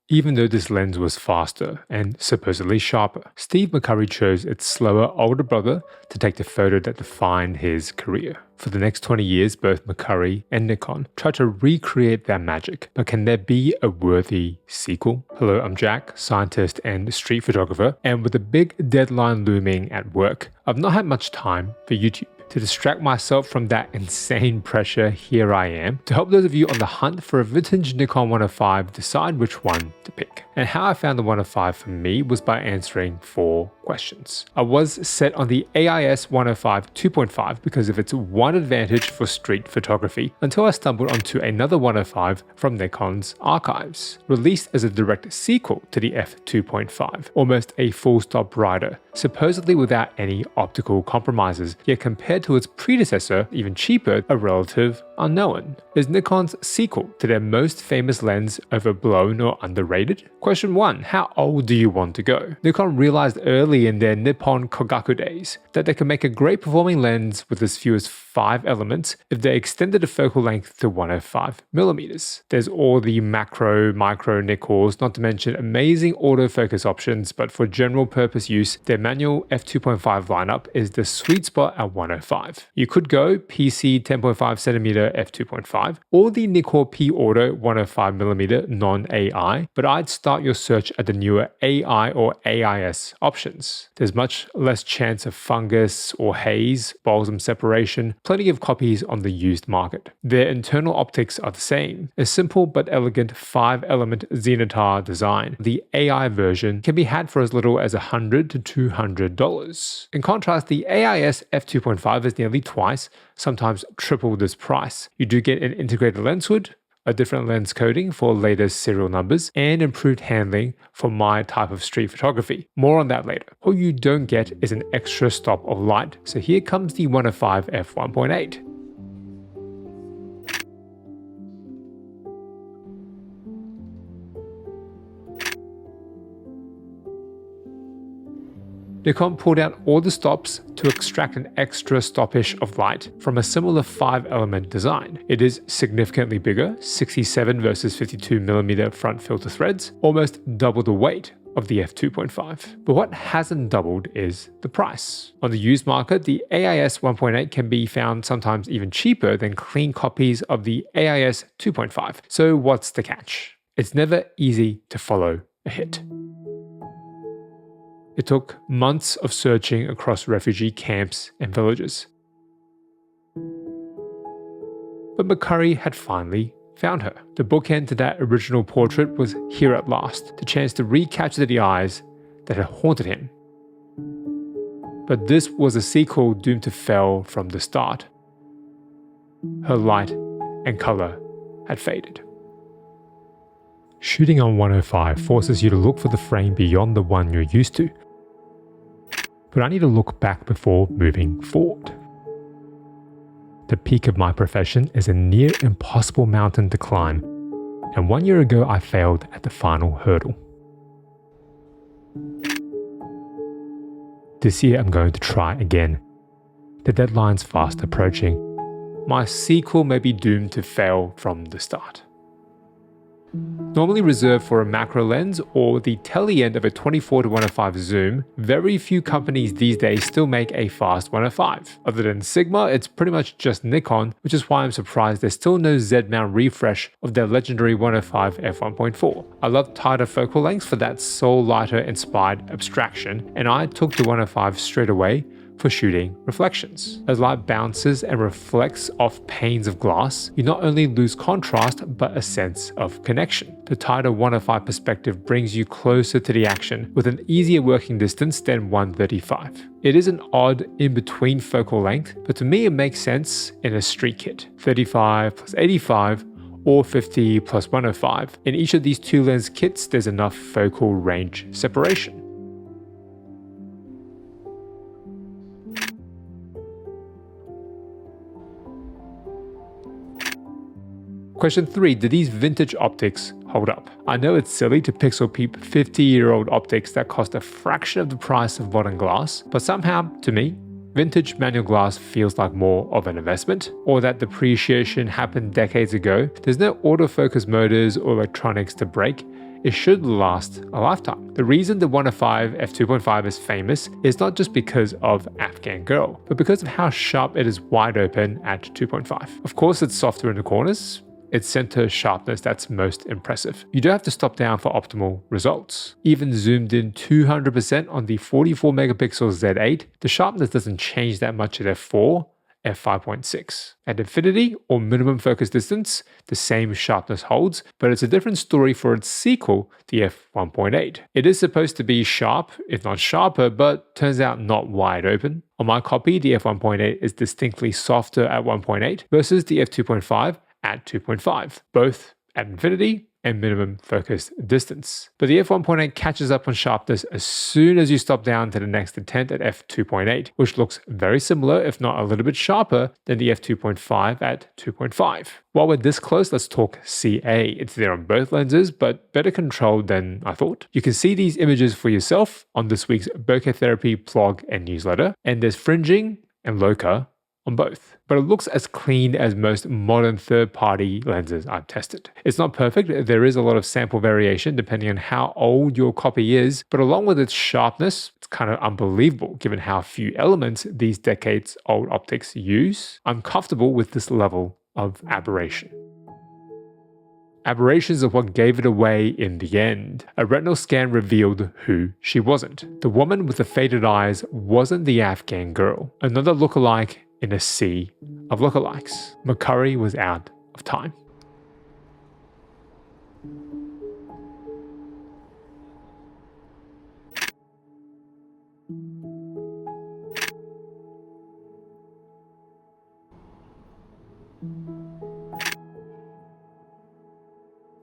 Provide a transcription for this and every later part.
even though this lens was faster and supposedly sharper. Steve McCurry chose its slower older brother to take the photo that defined his career. For the next 20 years, both McCurry and Nikon tried to recreate their magic, but can there be a worthy sequel? Hello, I'm Jack, scientist and street photographer, and with a big deadline looming at work, I've not had much time for YouTube. To distract myself from that insane pressure, here I am, to help those of you on the hunt for a vintage Nikon 105 decide which one to pick. And how I found the 105 for me was by answering 4 questions. I was set on the AIS 105 2.5 because of its one advantage for street photography, until I stumbled onto another 105 from Nikon's archives, released as a direct sequel to the f2.5, almost a full-stop rider, supposedly without any optical compromises, yet compared to its predecessor, even cheaper, a relative unknown. Is Nikon's sequel to their most famous lens overblown or underrated? Question 1. How old do you want to go? Nikon realized early in their Nippon Kogaku days that they could make a great performing lens with as few as 5 elements if they extended the focal length to 105mm. There's all the macro, micro nickels, not to mention amazing autofocus options, but for general purpose use, their manual f2.5 lineup is the sweet spot at 105. You could go PC 10.5cm f2.5 or the Nikon P Auto 105mm non-AI, but I'd start your search at the newer AI or AIS options. There's much less chance of fungus or haze, balsam separation, plenty of copies on the used market. Their internal optics are the same, a simple but elegant 5-element Zenitar design. The AI version can be had for as little as $100 to $200. In contrast, the AIS f2.5 is nearly twice, sometimes triple this price. You do get an integrated lens hood, a different lens coating for latest serial numbers, and improved handling for my type of street photography. More on that later. What you don't get is an extra stop of light, so here comes the 105 f1.8. Nikon pulled out all the stops to extract an extra stoppish of light from a similar 5-element design. It is significantly bigger, 67 versus 52mm front filter threads, almost double the weight of the f2.5. But what hasn't doubled is the price. On the used market, the AIS 1.8 can be found sometimes even cheaper than clean copies of the AIS 2.5. So what's the catch? It's never easy to follow a hit. It took months of searching across refugee camps and villages. But McCurry had finally found her. The bookend to that original portrait was here at last, the chance to recapture the eyes that had haunted him. But this was a sequel doomed to fail from the start. Her light and color had faded. Shooting on 105 forces you to look for the frame beyond the one you're used to. But I need to look back before moving forward. The peak of my profession is a near impossible mountain to climb, and 1 year ago I failed at the final hurdle. This year I'm going to try again. The deadline's fast approaching. My sequel may be doomed to fail from the start. Normally reserved for a macro lens or the tele end of a 24 to 105 zoom, very few companies these days still make a fast 105. Other than Sigma, it's pretty much just Nikon, which is why I'm surprised there's still no Z-mount refresh of their legendary 105 f1.4. I love tighter focal lengths for that soul lighter inspired abstraction, and I took the 105 straight away for shooting reflections. As light bounces and reflects off panes of glass, you not only lose contrast, but a sense of connection. The tighter 105 perspective brings you closer to the action with an easier working distance than 135. It is an odd in-between focal length, but to me it makes sense in a street kit. 35 plus 85 or 50 plus 105. In each of these two lens kits, there's enough focal range separation. Question 3. Do these vintage optics hold up? I know it's silly to pixel peep 50-year-old optics that cost a fraction of the price of modern glass, but somehow, to me, vintage manual glass feels like more of an investment, or that depreciation happened decades ago. There's no autofocus motors or electronics to break, it should last a lifetime. The reason the 105 f2.5 is famous is not just because of Afghan Girl, but because of how sharp it is wide open at 2.5. Of course, it's softer in the corners. It's center sharpness that's most impressive. You don't have to stop down for optimal results. Even zoomed in 200% on the 44 megapixel Z8, the sharpness doesn't change that much at f4, f5.6. At infinity or minimum focus distance, the same sharpness holds, but it's a different story for its sequel, the f1.8. It is supposed to be sharp, if not sharper, but turns out not wide open. On my copy, the f1.8 is distinctly softer at 1.8 versus the f2.5 at 2.5, both at infinity and minimum focus distance. But the f1.8 catches up on sharpness as soon as you stop down to the next intent at f2.8, which looks very similar, if not a little bit sharper, than the f2.5 at 2.5. While we're this close, let's talk CA. It's there on both lenses, but better controlled than I thought. You can see these images for yourself on this week's Bokeh Therapy blog and newsletter, and there's fringing and loca on both, but it looks as clean as most modern third-party lenses I've tested. It's not perfect, there is a lot of sample variation depending on how old your copy is, but along with its sharpness, it's kind of unbelievable given how few elements these decades-old optics use. I'm comfortable with this level of aberration. Aberrations are what gave it away in the end. A retinal scan revealed who she wasn't. The woman with the faded eyes wasn't the Afghan girl. Another lookalike in a sea of lookalikes. McCurry was out of time.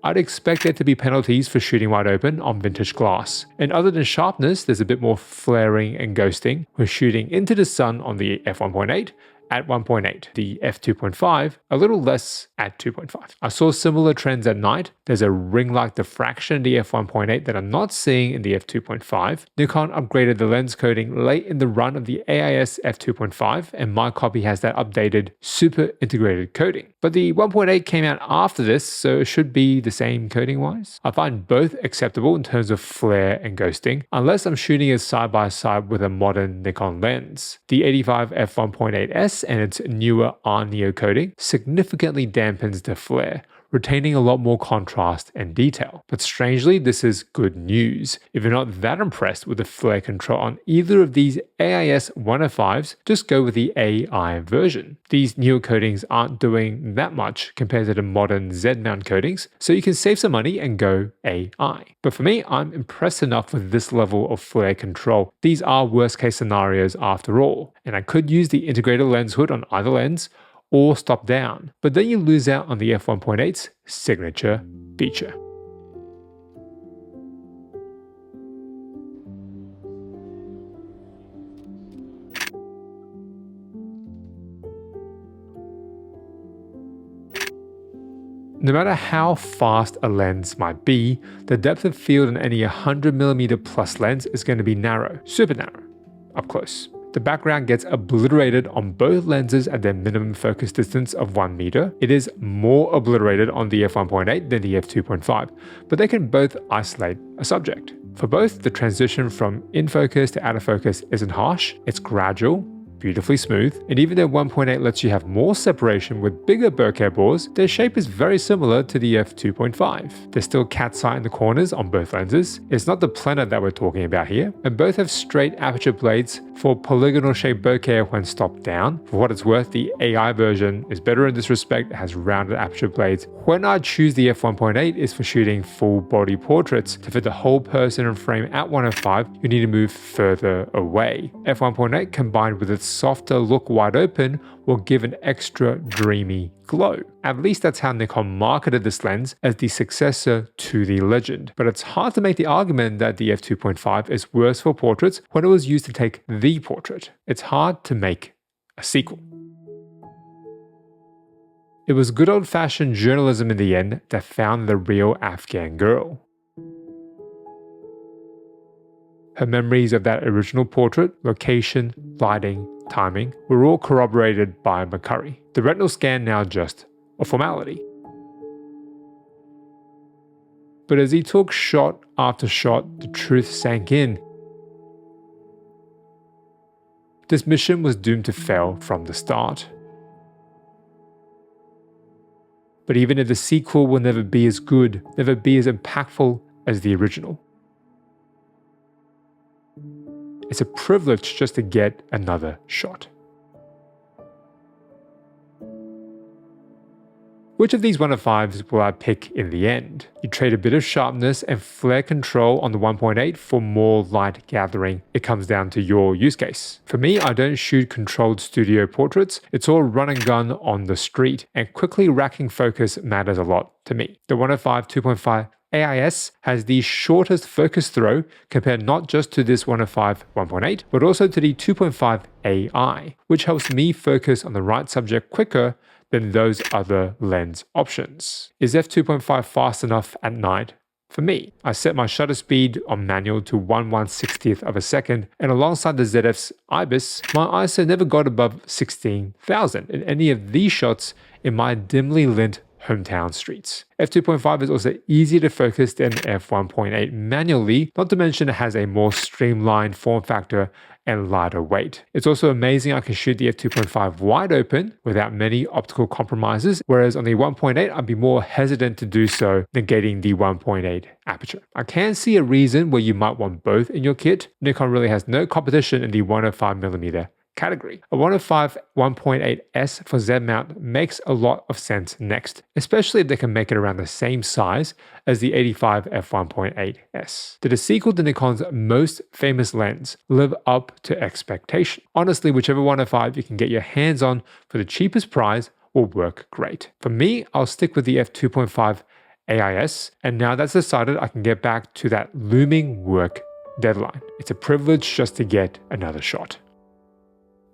I'd expect there to be penalties for shooting wide open on vintage glass. And other than sharpness, there's a bit more flaring and ghosting. We're shooting into the sun on the f1.8 at 1.8, the f2.5 a little less at 2.5. I saw similar trends at night. There's a ring-like diffraction in the f1.8 that I'm not seeing in the f2.5. Nikon upgraded the lens coating late in the run of the AIS f2.5, and my copy has that updated super integrated coating. But the 1.8 came out after this, so it should be the same coating-wise. I find both acceptable in terms of flare and ghosting, unless I'm shooting it side by side with a modern Nikon lens. The 85 f1.8S and its newer Argh Neo coating significantly dampens the flare, retaining a lot more contrast and detail. But strangely, this is good news. If you're not that impressed with the flare control on either of these AIS 105s, just go with the AI version. These newer coatings aren't doing that much compared to the modern Z-mount coatings, so you can save some money and go AI. But for me, I'm impressed enough with this level of flare control. These are worst case scenarios after all, and I could use the integrated lens hood on either lens, or stop down, but then you lose out on the f1.8's signature feature. No matter how fast a lens might be, the depth of field in any 100mm plus lens is going to be narrow, super narrow, up close. The background gets obliterated on both lenses at their minimum focus distance of 1 meter. It is more obliterated on the f1.8 than the f2.5, but they can both isolate a subject. For both, the transition from in focus to out of focus isn't harsh, it's gradual, beautifully smooth, and even though 1.8 lets you have more separation with bigger bokeh bores, their shape is very similar to the f2.5. There's still cat's eye in the corners on both lenses. It's not the planar that we're talking about here, and both have straight aperture blades for polygonal shaped bokeh when stopped down. For what it's worth, the AI version is better in this respect. It has rounded aperture blades. When I choose the f1.8 is for shooting full body portraits. To fit the whole person in frame at 105, you need to move further away. f1.8 combined with its softer look wide open will give an extra dreamy glow. At least that's how Nikon marketed this lens as the successor to the Legend. But it's hard to make the argument that the f2.5 is worse for portraits when it was used to take the portrait. It's hard to make a sequel. It was good old-fashioned journalism in the end that found the real Afghan girl. Her memories of that original portrait, location, lighting, timing, were all corroborated by McCurry. The retinal scan now just a formality. but as he took shot after shot, the truth sank in. This mission was doomed to fail from the start. But even if the sequel will never be as good, never be as impactful as the original, it's a privilege just to get another shot. Which of these 1.5s will I pick in the end? You trade a bit of sharpness and flare control on the 1.8 for more light gathering. It comes down to your use case. For me, I don't shoot controlled studio portraits. It's all run and gun on the street, and quickly racking focus matters a lot to me. The 1.5 2.5 AIS has the shortest focus throw compared not just to this 1.5 1.8, but also to the 2.5 AI, which helps me focus on the right subject quicker than those other lens options. Is f2.5 fast enough at night? For me, I set my shutter speed on manual to 1/160th of a second, and alongside the ZF's IBIS, my ISO never got above 16,000 in any of these shots in my dimly lit hometown streets. f2.5 is also easier to focus than f1.8 manually, not to mention it has a more streamlined form factor and lighter weight. It's also amazing I can shoot the f2.5 wide open without many optical compromises, whereas on the 1.8 I'd be more hesitant to do so, negating the 1.8 aperture. I can see a reason where you might want both in your kit. Nikon really has no competition in the 105mm category. A 105 1.8S for Z mount makes a lot of sense next, especially if they can make it around the same size as the 85 f1.8S. Did a sequel to Nikon's most famous lens live up to expectation? Honestly, whichever 105 you can get your hands on for the cheapest price will work great. For me, I'll stick with the f2.5 AIS, and now that's decided, I can get back to that looming work deadline. It's a privilege just to get another shot.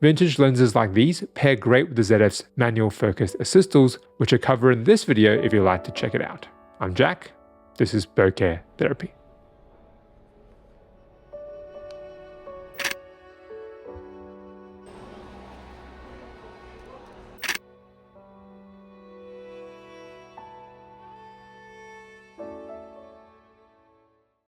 Vintage lenses like these pair great with the ZF's manual focus assist tools, which I cover in this video if you'd like to check it out. I'm Jack, this is Bokeh Therapy.